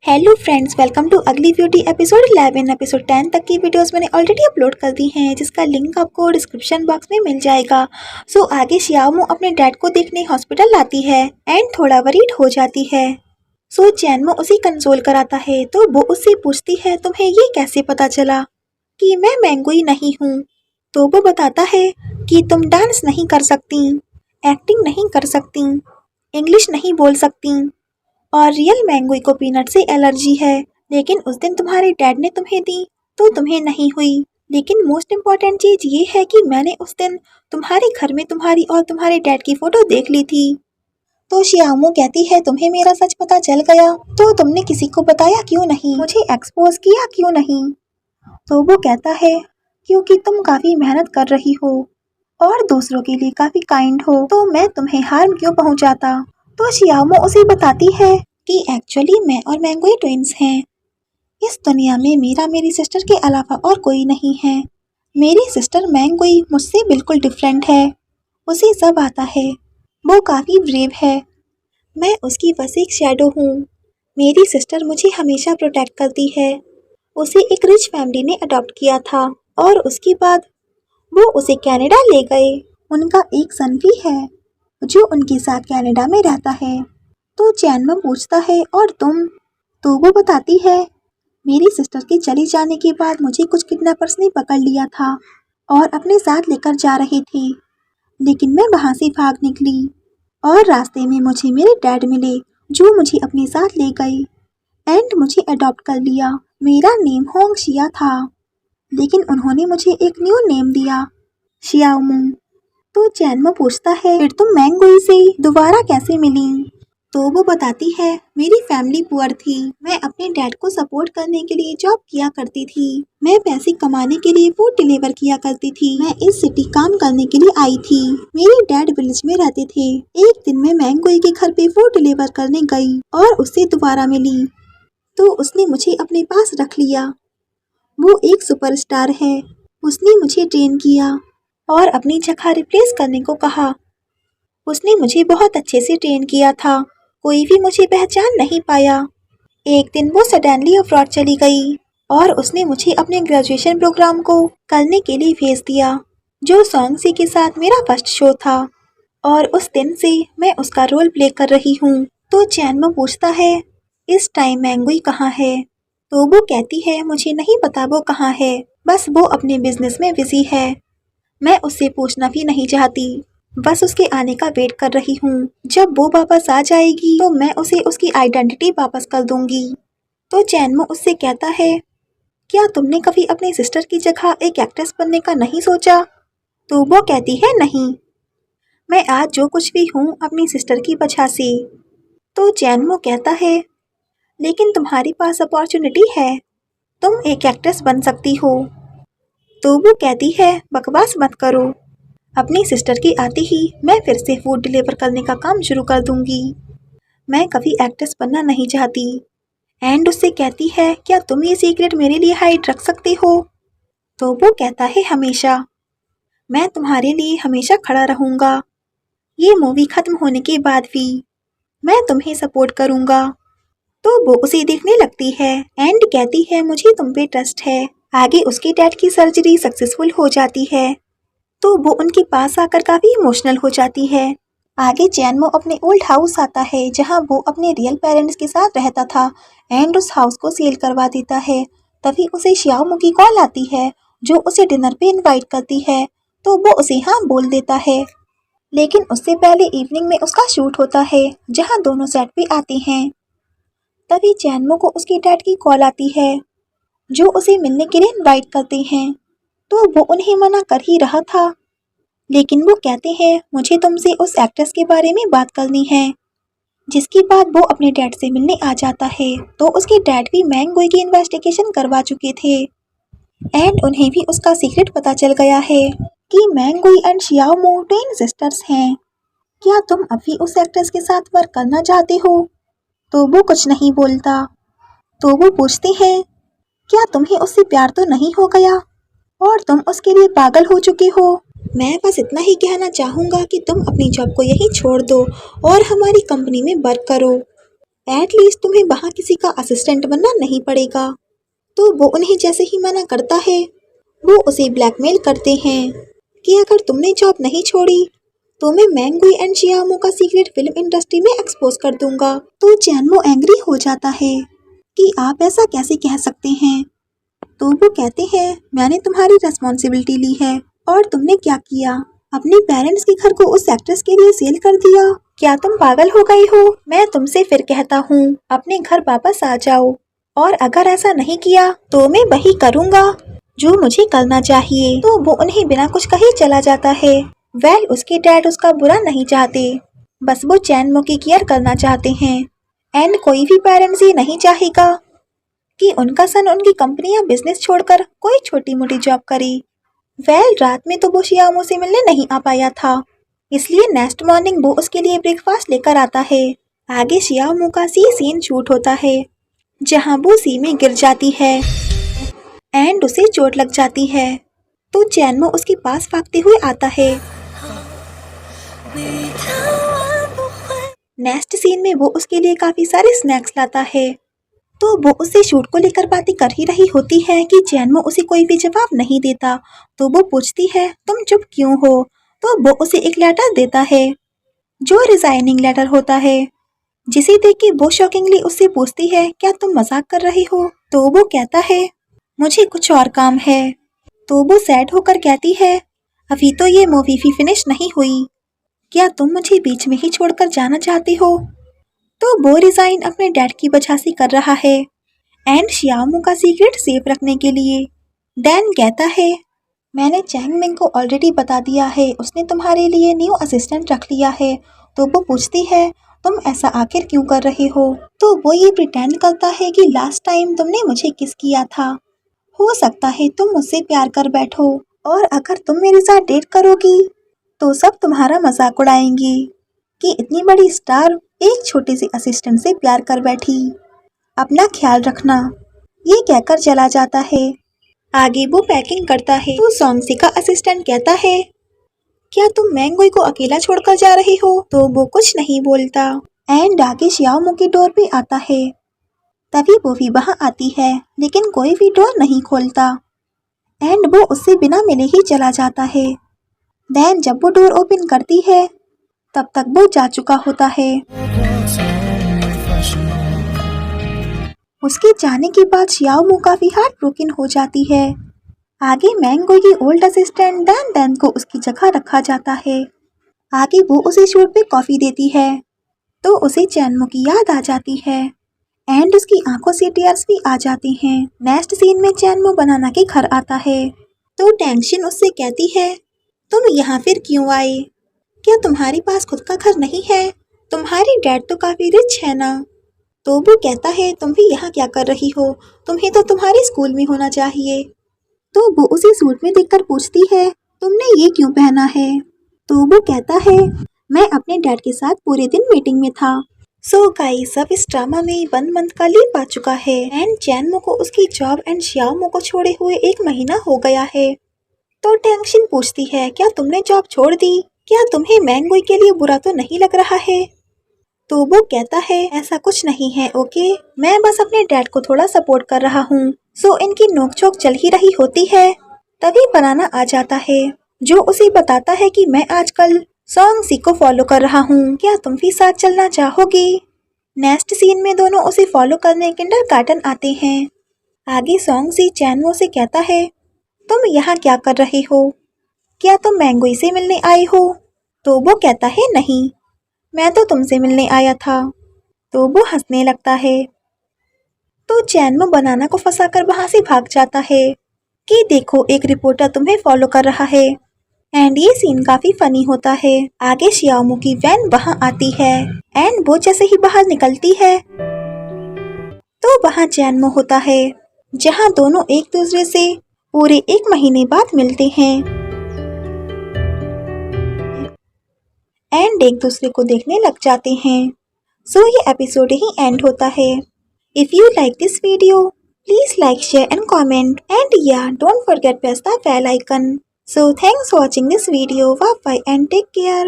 Hello friends, welcome to अगली beauty episode 11 episode 10 तक की वीडियोस मैंने ऑलरेडी अपलोड कर दी हैं, जिसका लिंक आपको डिस्क्रिप्शन बॉक्स में मिल जाएगा। सो आगे शियाओमू अपने डैड को देखने हॉस्पिटल आती है एंड थोड़ा वरीड हो जाती है। सो चैनमो उसे कंसोल कराता है तो वो उससे पूछती है, तुम्हें ये कैसे पता चला कि मैं मैंगोई नहीं हूँ? तो वो बताता है कि तुम डांस नहीं कर सकती, एक्टिंग नहीं कर सकती, इंग्लिश नहीं बोल सकती और रियल मैंगोई को पीनट से एलर्जी है। लेकिन उस दिन तुम्हारे डैड ने तुम्हें दी तो तुम्हें नहीं हुई। लेकिन मोस्ट इम्पॉर्टेंट चीज ये है कि मैंने उस दिन तुम्हारे घर में तुम्हारी और तुम्हारे डैड की फोटो देख ली थी। तो शियामू कहती है, तुम्हें मेरा सच पता चल गया तो तुमने किसी को बताया क्यों नहीं, मुझे एक्सपोज किया क्यों नहीं? तो वो कहता है, क्योंकि तुम काफी मेहनत कर रही हो और दूसरों के लिए काफी काइंड हो, तो मैं तुम्हें हार्म क्यों पहुंचाता? तो शियामो उसे बताती है कि एक्चुअली मैं और मैंगोई ट्विंस हैं। इस दुनिया में मेरी सिस्टर के अलावा और कोई नहीं है। मेरी सिस्टर मैंगोई मुझसे बिल्कुल डिफरेंट है। उसे सब आता है, वो काफी ब्रेव है। मैं उसकी बस एक शैडो हूँ। मेरी सिस्टर मुझे हमेशा प्रोटेक्ट करती है। उसे एक रिच फैमिली ने अडॉप्ट किया था और उसके बाद वो उसे कनाडा ले गए। उनका एक सन भी है जो उनके साथ कनाडा में रहता है। तो चैनमो पूछता है, और तुम? तो वो बताती है, मेरी सिस्टर के चले जाने के बाद मुझे कुछ किडनैपर्स ने पकड़ लिया था और अपने साथ लेकर जा रहे थे। लेकिन मैं वहां से भाग निकली और रास्ते में मुझे मेरे डैड मिले जो मुझे अपने साथ ले गए एंड मुझे अडॉप्ट कर लिया। मेरा नेम होंग शिया था, लेकिन उन्होंने मुझे एक न्यू नेम दिया, शियाओमू। तो चैनमो पूछता है, फिर तुम मैंगोई से दोबारा कैसे मिली? तो वो बताती है, मेरी फैमिली पुअर थी। मैं अपने डैड को सपोर्ट करने के लिए जॉब किया करती थी। मैं पैसे कमाने के लिए फूड डिलीवर किया करती थी। मैं इस सिटी काम करने के लिए आई थी। मेरे डैड विलेज में रहते थे। एक दिन मैं मैंगोई के घर पे फूड डिलीवर करने गई और उससे दोबारा मिली तो उसने मुझे अपने पास रख लिया। वो एक सुपरस्टार है। उसने मुझे ट्रेन किया और अपनी जगह रिप्लेस करने को कहा। उसने मुझे बहुत अच्छे से ट्रेन किया था, कोई भी मुझे पहचान नहीं पाया। एक दिन वो सडनली अब्रॉड चली गई और उसने मुझे अपने ग्रेजुएशन प्रोग्राम को करने के लिए भेज दिया, जो सॉन्गसी के साथ मेरा फर्स्ट शो था। और उस दिन से मैं उसका रोल प्ले कर रही हूँ। तो चैनमो पूछता है, इस टाइम मैंगोई कहाँ है? तो वो कहती है, मुझे नहीं पता वो कहाँ है, बस वो अपने बिजनेस में बिजी है। मैं उससे पूछना भी नहीं चाहती, बस उसके आने का वेट कर रही हूँ। जब वो वापस आ जाएगी तो मैं उसे उसकी आइडेंटिटी वापस कर दूंगी। तो चैनमो उससे कहता है, क्या तुमने कभी अपनी सिस्टर की जगह एक एक्ट्रेस बनने का नहीं सोचा? तो वो कहती है, नहीं, मैं आज जो कुछ भी हूँ अपनी सिस्टर की वजह से। तो चैनमो कहता है, लेकिन तुम्हारे पास अपॉर्चुनिटी है, तुम एक एक्ट्रेस बन सकती हो। तो वो कहती है, बकवास मत करो, अपनी सिस्टर की आते ही मैं फिर से फूड डिलीवर करने का काम शुरू कर दूंगी। मैं कभी एक्ट्रेस बनना नहीं चाहती। एंड उससे कहती है, क्या तुम ये सीक्रेट मेरे लिए हाइड रख सकते हो? तो वो कहता है, हमेशा। मैं तुम्हारे लिए हमेशा खड़ा रहूंगा। ये मूवी खत्म होने के बाद भी मैं तुम्हें सपोर्ट करूंगा। तो वो उसे देखने लगती है एंड कहती है, मुझे तुम पे ट्रस्ट है। आगे उसके डैड की सर्जरी सक्सेसफुल हो जाती है तो वो उनके पास आकर काफी इमोशनल हो जाती है। आगे चैनमो अपने ओल्ड हाउस आता है जहां वो अपने रियल पेरेंट्स के साथ रहता था एंड उस हाउस को सेल करवा देता है। तभी उसे शियाओमू की कॉल आती है जो उसे डिनर पे इनवाइट करती है, तो वो उसे हाँ बोल देता है। लेकिन उससे पहले इवनिंग में उसका शूट होता है जहां दोनों सेट पे आते हैं। तभी चैनमो को उसके डैड की कॉल आती है जो उसे मिलने के लिए इनवाइट करते हैं, तो वो उन्हें मना कर ही रहा था। लेकिन वो कहते हैं, मुझे तुमसे उस एक्ट्रेस के बारे में बात करनी है। जिसके बाद वो अपने डैड से मिलने आ जाता है तो उसके डैड भी मैंगोई की इन्वेस्टिगेशन करवा चुके थे एंड उन्हें भी उसका सीक्रेट पता चल गया है कि मैंगोई एंड शियाओमू ट्विन सिस्टर्स हैं। क्या तुम अभी उस एक्ट्रेस के साथ वर्क करना चाहते हो? तो वो कुछ नहीं बोलता। तो वो पूछते हैं, क्या तुम्हें उससे प्यार तो नहीं हो गया और तुम उसके लिए पागल हो चुके हो? मैं बस इतना ही कहना चाहूँगा कि तुम अपनी जॉब को यहीं छोड़ दो और हमारी कंपनी में वर्क करो। एटलीस्ट तुम्हें वहाँ किसी का असिस्टेंट बनना नहीं पड़ेगा। तो वो उन्हें जैसे ही मना करता है वो उसे ब्लैकमेल करते हैं कि अगर तुमने जॉब नहीं छोड़ी तो मैं मैंगुई एंड शियामो का सीक्रेट फिल्म इंडस्ट्री में एक्सपोज कर दूंगा। तो चैनमो एंग्री हो जाता है कि आप ऐसा कैसे कह सकते हैं। तो वो कहते हैं मैंने तुम्हारी रिस्पॉन्सिबिलिटी ली है और तुमने क्या किया, अपने पेरेंट्स के घर को उस एक्ट्रेस के लिए सेल कर दिया। क्या तुम पागल हो गई हो? मैं तुमसे फिर कहता हूँ अपने घर वापस आ जाओ, और अगर ऐसा नहीं किया तो मैं वही करूँगा जो मुझे करना चाहिए। तो वो उन्हें बिना कुछ कहे चला जाता है। वेल उसके डैड उसका बुरा नहीं चाहते, बस वो चैनमो की केयर करना चाहते हैं। एंड कोई भी पेरेंट्स ये नहीं चाहेगा कि उनका सन उनकी कंपनी या बिजनेस छोड़कर कोई छोटी मोटी जॉब करे। वेल रात में तो वो शियामो से मिलने नहीं आ पाया था, इसलिए नेक्स्ट मॉर्निंग वो उसके लिए ब्रेकफास्ट लेकर आता है। आगे शियामो का सीन शूट होता है जहां वो सी में गिर जाती है एंड उसे चोट लग जाती है। तो चैनमो उसके पास भागते हुए आता है। नेक्स्ट सीन में वो उसके लिए काफी सारे स्नैक्स लाता है। तो वो उससे शूट को लेकर बातें कर ही रही होती है कि चैनमो उसे कोई भी जवाब नहीं देता। तो वो पूछती है तुम चुप क्यों हो। तो वो उसे एक लेटर देता है जो रिजाइनिंग लेटर होता है, जिसे देख के वो शॉकिंगली उससे पूछती है क्या तुम मजाक कर रही हो। तो वो कहता है मुझे कुछ और काम है। तो वो सैड होकर कहती है अभी तो ये मूवी भी फिनिश नहीं हुई, क्या तुम मुझे बीच में ही छोड़कर जाना चाहती हो। तो वो रिजाइन अपने डैड की वजह से कर रहा है एंड शियामो का सीक्रेट सेफ रखने के लिए। डैन कहता है मैंने चैंग मिंग को ऑलरेडी बता दिया है, उसने तुम्हारे लिए न्यू असिस्टेंट रख लिया है। तो वो पूछती है तुम ऐसा आखिर क्यों कर रहे हो। तो वो ये प्रिटेंड करता है कि लास्ट टाइम तुमने मुझे किस किया था, हो सकता है तुम मुझसे प्यार कर बैठो, और अगर तुम मेरे साथ डेट करोगी तो सब तुम्हारा मजाक उड़ाएंगी कि इतनी बड़ी स्टार एक छोटे से असिस्टेंट से प्यार कर बैठी, अपना ख्याल रखना। ये कहकर चला जाता है। आगे वो पैकिंग करता है तो सॉन्गसी का असिस्टेंट कहता है क्या तुम मैंगोई को अकेला छोड़कर जा रही हो। तो वो कुछ नहीं बोलता एंड आगे शियामो की डोर पे आता है। तभी वो भी वहाँ आती है लेकिन कोई भी डोर नहीं खोलता एंड वो उससे बिना मिले ही चला जाता है। देन जब वो डोर ओपन करती है तब तक वो जा चुका होता है। उसके जाने के बाद शियाओमो काफी हार्ट ब्रोकन हो जाती है। आगे मैंगो की ओल्ड असिस्टेंट डैन डैन को उसकी जगह रखा जाता है। आगे वो उसे शूट पे कॉफी देती है तो उसे चैनमो की याद आ जाती है एंड उसकी आंखों से टीयर्स भी आ जाते हैं। नेक्स्ट सीन में चैनमो बनाना के घर आता है तो टेंशन उससे कहती है तुम यहाँ फिर क्यों आए, क्या तुम्हारे पास खुद का घर नहीं है, तुम्हारी डैड तो काफी रिच है ना। तो वो कहता है तुम भी यहाँ क्या कर रही हो, तुम्हें तो तुम्हारे स्कूल में होना चाहिए। तो वो उसे सूट में देखकर पूछती है तुमने ये क्यों पहना है। तो वो कहता है मैं अपने डैड के साथ पूरे दिन मीटिंग में था। सो गाइस सब इस ड्रामा में 1 मंथ का लीव आ चुका है एंड चैनमो को उसकी जॉब एंड शियाओमो को छोड़े हुए 1 महीना हो गया है। तो टेंशन पूछती है क्या तुमने जॉब छोड़ दी, क्या तुम्हें मैंगोई के लिए बुरा तो नहीं लग रहा है। तो वो कहता है ऐसा कुछ नहीं है ओके, मैं बस अपने डैड को थोड़ा सपोर्ट कर रहा हूँ। सो इनकी नोकझोंक चल ही रही होती है तभी बनाना आ जाता है जो उसे बताता है कि मैं आजकल सॉन्गसी को फॉलो कर रहा हूँ, क्या तुम भी साथ चलना चाहोगी। नेक्स्ट सीन में दोनों उसे फॉलो करने किंडरगार्टन आते हैं। आगे सॉन्गसी चैनमो से कहता है तुम यहाँ क्या कर रहे हो, क्या तुम मैंगोई से मिलने आए हो। तो वो कहता है नहीं, मैं तो तुमसे मिलने आया था। तो वो हंसने लगता है। तो चैनमो बनाना को फंसाकर वहां से भाग जाता है कि देखो एक रिपोर्टर तुम्हें फॉलो कर रहा है एंड ये सीन काफी फनी होता है। आगे शियाओमो की वैन वहां आती है एंड वो जैसे ही बाहर निकलती है तो वहां चैनमो होता है जहां दोनों एक दूसरे से पूरे 1 महीने बाद मिलते हैं एंड एक दूसरे को देखने लग जाते हैं। सो ये एपिसोड ही एंड होता है। If you like this video please like share and comment and या don't forget press the bell icon. So thanks for watching this video. Bye bye and take care.